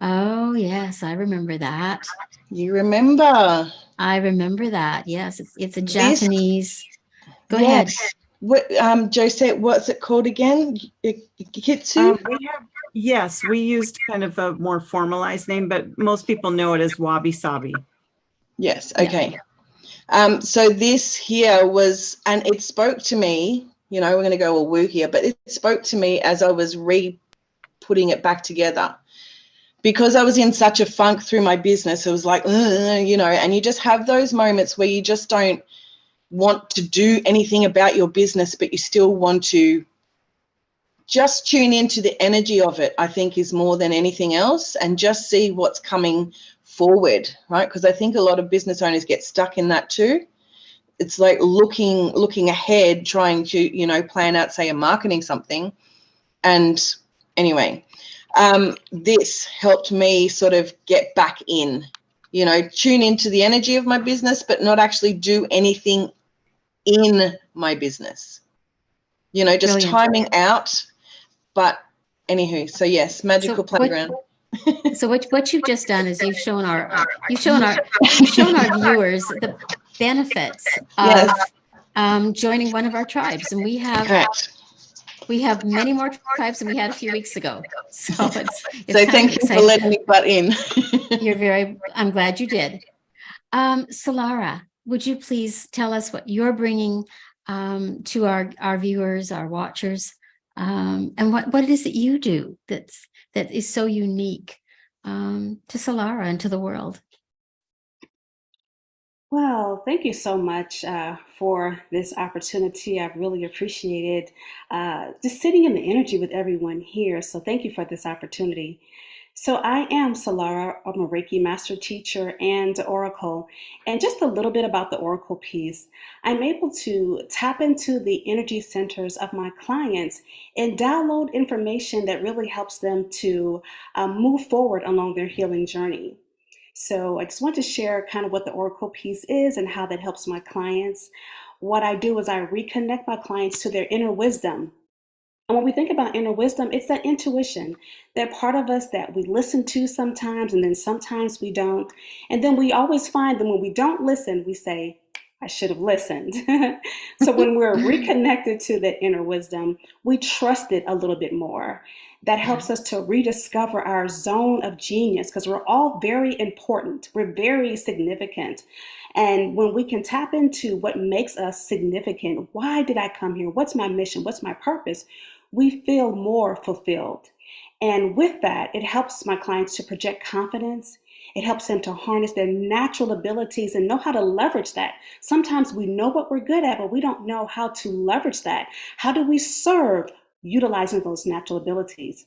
Oh, yes, I remember that. You remember? I remember that. Yes, it's a Japanese. Go ahead. What, Josette, what's it called again? Kitsu? Yes, we used kind of a more formalized name, but most people know it as wabi sabi. Yes, okay. Yeah. So this here was, and it spoke to me, you know, we're going to go all woo here, but it spoke to me as I was putting it back together. Because I was in such a funk through my business, it was like, you know, and you just have those moments where you just don't want to do anything about your business, but you still want to just tune into the energy of it, I think, is more than anything else, and just see what's coming forward, right? Because I think a lot of business owners get stuck in that too. It's like looking ahead, trying to, you know, plan out, say, a marketing something. And anyway, this helped me sort of get back in, you know, tune into the energy of my business, but not actually do anything in my business, you know, just Brilliant. timing out. But anywho, so yes, magical playground. So what you've just done is you've shown our viewers the benefits of joining one of our tribes, and we have many more tribes than we had a few weeks ago. So it's so thank you for letting me butt in. I'm glad you did. Soulara, would you please tell us what you're bringing to our viewers, our watchers, and what it is that you do that is so unique to Soulara and to the world? Well, thank you so much for this opportunity. I really appreciated just sitting in the energy with everyone here. So thank you for this opportunity. So I am Soulara, I'm a Reiki master teacher and oracle. And just a little bit about the oracle piece. I'm able to tap into the energy centers of my clients and download information that really helps them to move forward along their healing journey. So I just want to share kind of what the oracle piece is and how that helps my clients. What I do is I reconnect my clients to their inner wisdom. And when we think about inner wisdom, it's that intuition, that part of us that we listen to sometimes, and then sometimes we don't. And then we always find that when we don't listen, we say, I should have listened. So when we're reconnected to that inner wisdom, we trust it a little bit more. That helps us to rediscover our zone of genius, because we're all very important. We're very significant. And when we can tap into what makes us significant, why did I come here? What's my mission? What's my purpose? We feel more fulfilled. And with that, it helps my clients to project confidence. It helps them to harness their natural abilities and know how to leverage that. Sometimes we know what we're good at, but we don't know how to leverage that. How do we serve utilizing those natural abilities?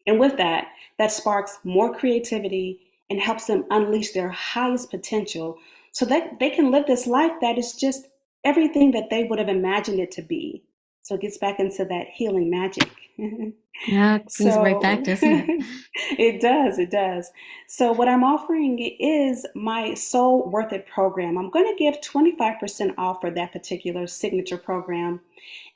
And with that, that sparks more creativity and helps them unleash their highest potential so that they can live this life that is just everything that they would have imagined it to be. So it gets back into that healing magic. Yeah, it brings it right back, So doesn't it? it does, it does. So what I'm offering is my Soul Worth It program. I'm going to give 25% off for that particular signature program.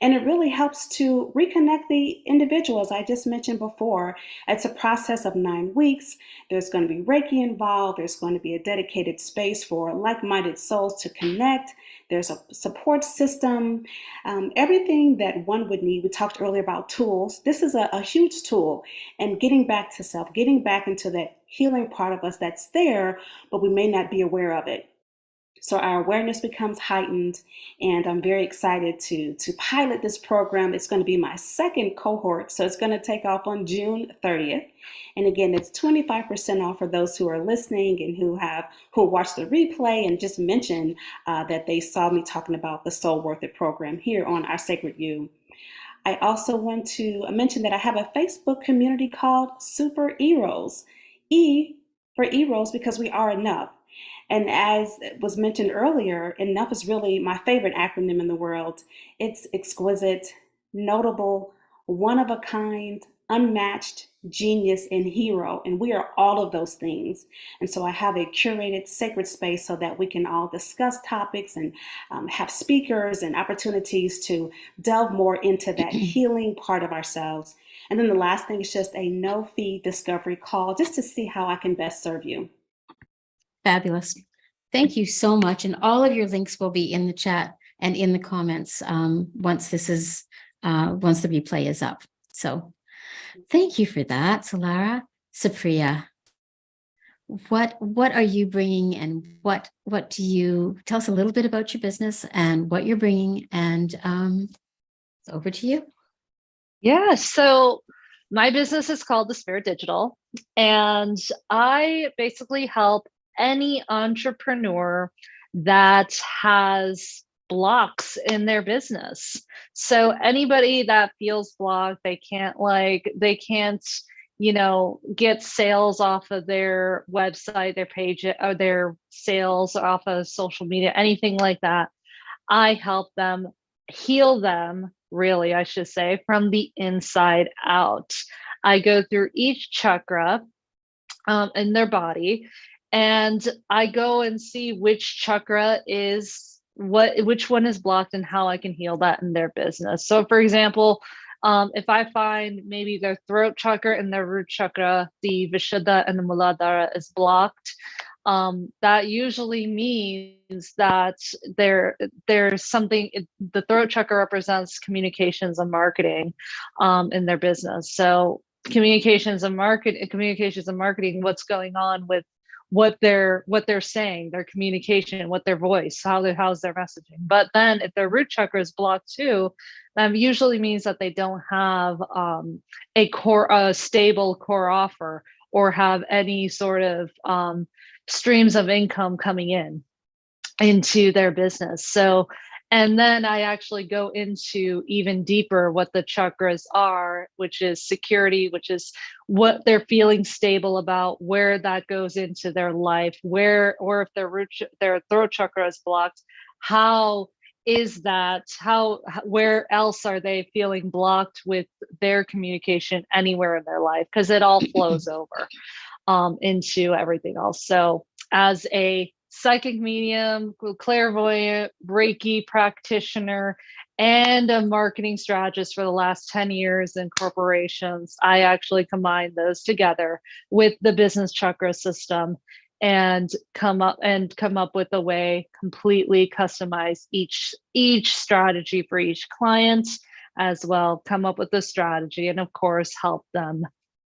And it really helps to reconnect the individual, as I just mentioned before. It's a process of 9 weeks. There's going to be Reiki involved. There's going to be a dedicated space for like-minded souls to connect. There's a support system, everything that one would need. We talked earlier about tools. This is a huge tool, and getting back to self, getting back into that healing part of us that's there, but we may not be aware of it. So our awareness becomes heightened, and I'm very excited to pilot this program. It's going to be my second cohort, so it's going to take off on June 30th. And again, it's 25% off for those who are listening and who watched the replay and just mentioned that they saw me talking about the Soul Worth It program here on Our Sacred You. I also want to mention that I have a Facebook community called Super Eros. E for Eros because we are enough. And as was mentioned earlier, enough is really my favorite acronym in the world. It's exquisite, notable, one of a kind, unmatched, genius, and hero. And we are all of those things. And so I have a curated sacred space so that we can all discuss topics and have speakers and opportunities to delve more into that healing part of ourselves. And then the last thing is just a no-fee discovery call just to see how I can best serve you. Fabulous. Thank you so much. And all of your links will be in the chat and in the comments once the replay is up. So thank you for that, Soulara. Supriya, what are you bringing, and what do you tell us a little bit about your business and what you're bringing, and over to you. Yeah, so my business is called The Spirit Digital, and I basically help any entrepreneur that has blocks in their business. So anybody that feels blocked, they can't, get sales off of their website, their page, or their sales off of social media, anything like that. I help them heal them, really, I should say, from the inside out. I go through each chakra in their body, and I go and see which chakra which one is blocked and how I can heal that in their business. So for example, if I find maybe their throat chakra and their root chakra, the Vishuddha and the Muladhara is blocked, that usually means that there's something. The throat chakra represents communications and marketing in their business. So communications and marketing, what's going on with what they're saying, their communication, what their voice, how's their messaging. But then if their root chakra is blocked too, that usually means that they don't have a stable core offer, or have any sort of streams of income coming into their business. So, and then I actually go into even deeper what the chakras are, which is security, which is what they're feeling stable about, where that goes into their life, or if their throat chakra is blocked, how is that, where else are they feeling blocked with their communication anywhere in their life? Because it all flows over into everything else. So as a psychic medium, clairvoyant, Reiki practitioner, and a marketing strategist for the last 10 years in corporations, I actually combine those together with the business chakra system and come up with a way, completely customize each strategy for each client, as well come up with a strategy, and of course help them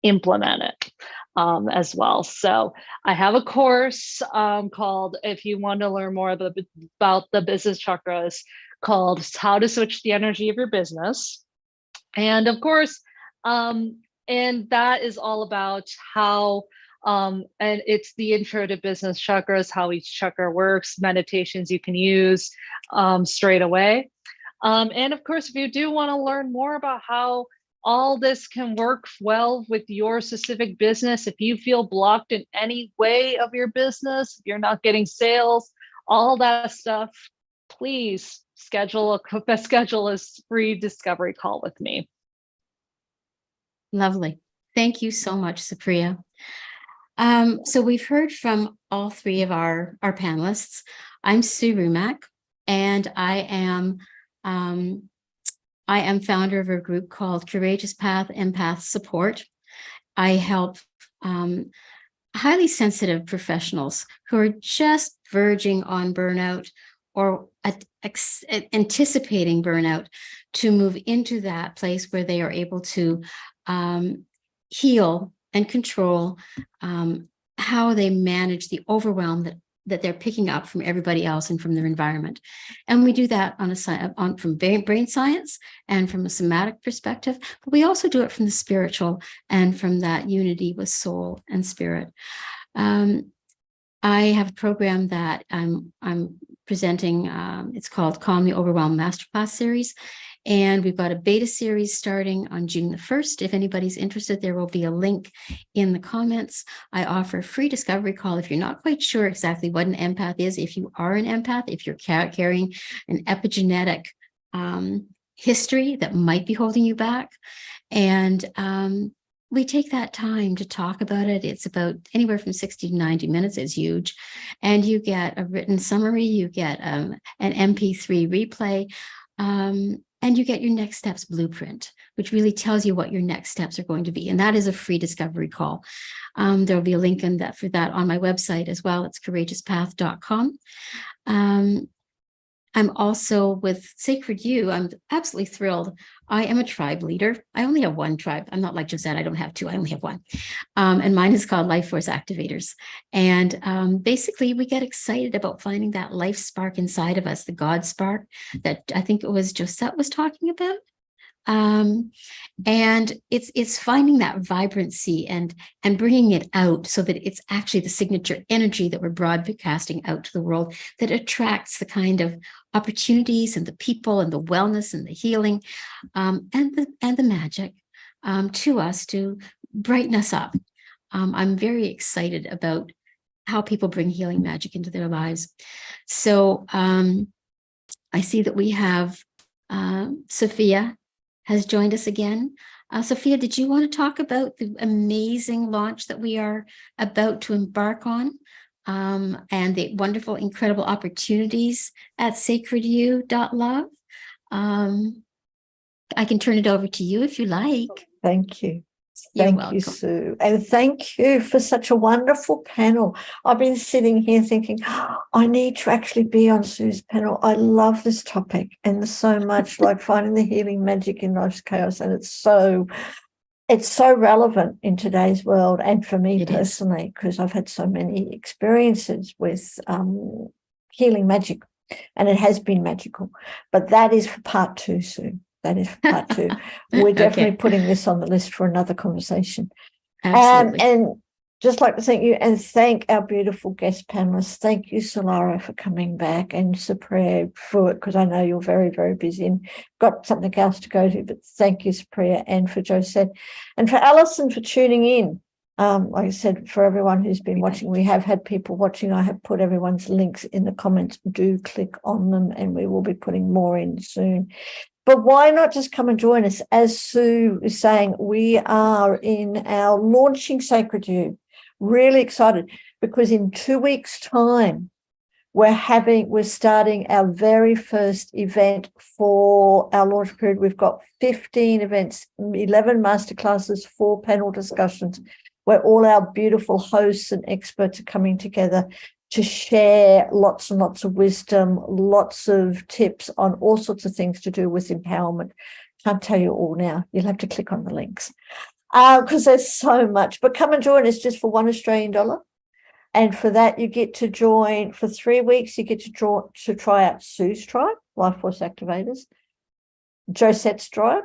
implement it as well. So I have a course called, if you want to learn more about the business chakras, called How to Switch the Energy of Your Business. And of course, And that is all about how, and it's the intro to business chakras, how each chakra works, meditations you can use straight away. And of course, if you do want to learn more about how all this can work well with your specific business, if you feel blocked in any way of your business, if you're not getting sales, all that stuff, please schedule a free discovery call with me. Lovely. Thank you so much, Supriya. So we've heard from all three of our panelists. I'm Sue Rumack, and I am founder of a group called Courageous Path Empath Support. I help highly sensitive professionals who are just verging on burnout or anticipating burnout to move into that place where they are able to heal and control how they manage the overwhelm that they're picking up from everybody else and from their environment. And we do that from brain science and from a somatic perspective, but we also do it from the spiritual and from that unity with soul and spirit. I have a program that I'm presenting. It's called Calm the Overwhelm Masterclass Series. And we've got a beta series starting on June the 1st. If anybody's interested, there will be a link in the comments. I offer a free discovery call if you're not quite sure exactly what an empath is. If you are an empath, if you're carrying an epigenetic history that might be holding you back. And we take that time to talk about it. It's about anywhere from 60 to 90 minutes. It's huge. And you get a written summary, you get an MP3 replay, and you get your next steps blueprint, which really tells you what your next steps are going to be. And that is a free discovery call. There'll be a link for that on my website as well. It's courageouspath.com. I'm also with Sacred You. I'm absolutely thrilled. I am a tribe leader. I only have one tribe. I'm not like Josette. I don't have two. I only have one. And mine is called Life Force Activators. And basically, we get excited about finding that life spark inside of us, the God spark that I think it was Josette was talking about. And it's finding that vibrancy and bringing it out so that it's actually the signature energy that we're broadcasting out to the world that attracts the kind of opportunities and the people and the wellness and the healing and the magic to us to brighten us up. I'm very excited about how people bring healing magic into their lives. So I see that we have Sophia has joined us again. Sophia, did you want to talk about the amazing launch that we are about to embark on and the wonderful, incredible opportunities at sacredyou.love? I can turn it over to you if you like. Thank you. You're Thank welcome. you, Sue. And thank you for such a wonderful panel. I've been sitting here thinking, I need to actually be on Sue's panel. I love this topic. And there's so much like finding the healing magic in life's chaos. And it's so relevant in today's world. And for me personally, because I've had so many experiences with healing magic. And it has been magical. But that is for part 2, Sue. That is part 2. We're definitely putting this on the list for another conversation. Absolutely. And just like to thank you and thank our beautiful guest panelists. Thank you, Soulara, for coming back, and Supriya for it, because I know you're very, very busy and got something else to go to. But thank you, Supriya, and for Josette, and for Alison for tuning in. Like I said, for everyone who's been watching, we have had people watching. I have put everyone's links in the comments. Do click on them, and we will be putting more in soon. But why not just come and join us? As Sue is saying, we are in our launching Sacred You. Really excited because in 2 weeks' time, we're starting our very first event for our launch period. We've got 15 events, 11 masterclasses, 4 panel discussions, where all our beautiful hosts and experts are coming together to share lots and lots of wisdom, lots of tips on all sorts of things to do with empowerment. Can't tell you all now. You'll have to click on the links because there's so much. But come and join us just for $1 Australian. And for that, you get to join for 3 weeks. You get to try out Sue's tribe, Life Force Activators, Josette's tribe,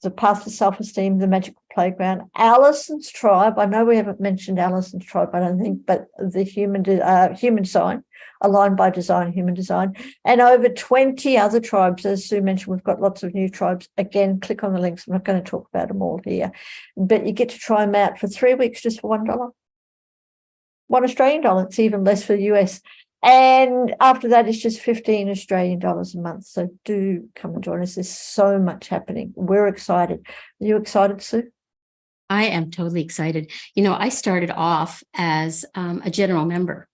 the Path to Self-Esteem, the Magical Playground, Alison's Tribe. I know we haven't mentioned Alison's Tribe, I don't think, but the Human Design, Aligned by Design, Human Design, and over 20 other tribes. As Sue mentioned, we've got lots of new tribes. Again, click on the links. I'm not going to talk about them all here, but you get to try them out for 3 weeks just for $1. $1 Australian. It's even less for the US. And after that, it's just 15 Australian dollars a month. So do come and join us. There's so much happening. We're excited. Are you excited, Sue? I am totally excited. You know, I started off as a general member,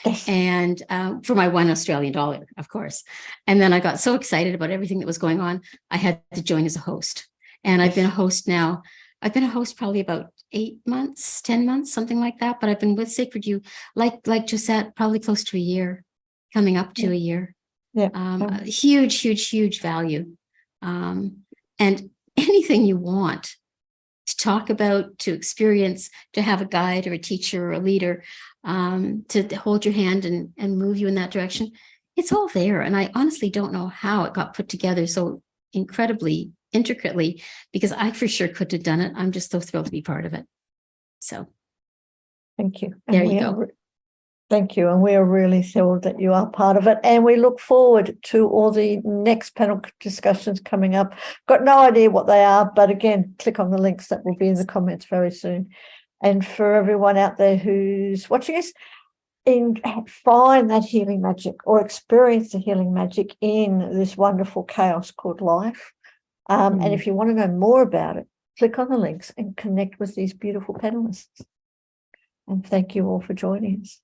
Yes. and for my $1 Australian dollar, of course. And then I got so excited about everything that was going on, I had to join as a host. And I've been a host now. I've been a host probably about 8 months, 10 months, something like that. But I've been with Sacred You, like Josette, probably close to a year, coming up to a year. Yeah. Huge value. And anything you want to talk about, to experience, to have a guide or a teacher or a leader to hold your hand and move you in that direction, it's all there. And I honestly don't know how it got put together so incredibly intricately, because I for sure couldn't have done it. I'm just so thrilled to be part of it. So Thank you. there you go. Thank you. And we are really thrilled that you are part of it. And we look forward to all the next panel discussions coming up. Got no idea what they are, but again, click on the links that will be in the comments very soon. And for everyone out there who's watching us, find that healing magic or experience the healing magic in this wonderful chaos called life. And if you want to know more about it, click on the links and connect with these beautiful panelists. And thank you all for joining us.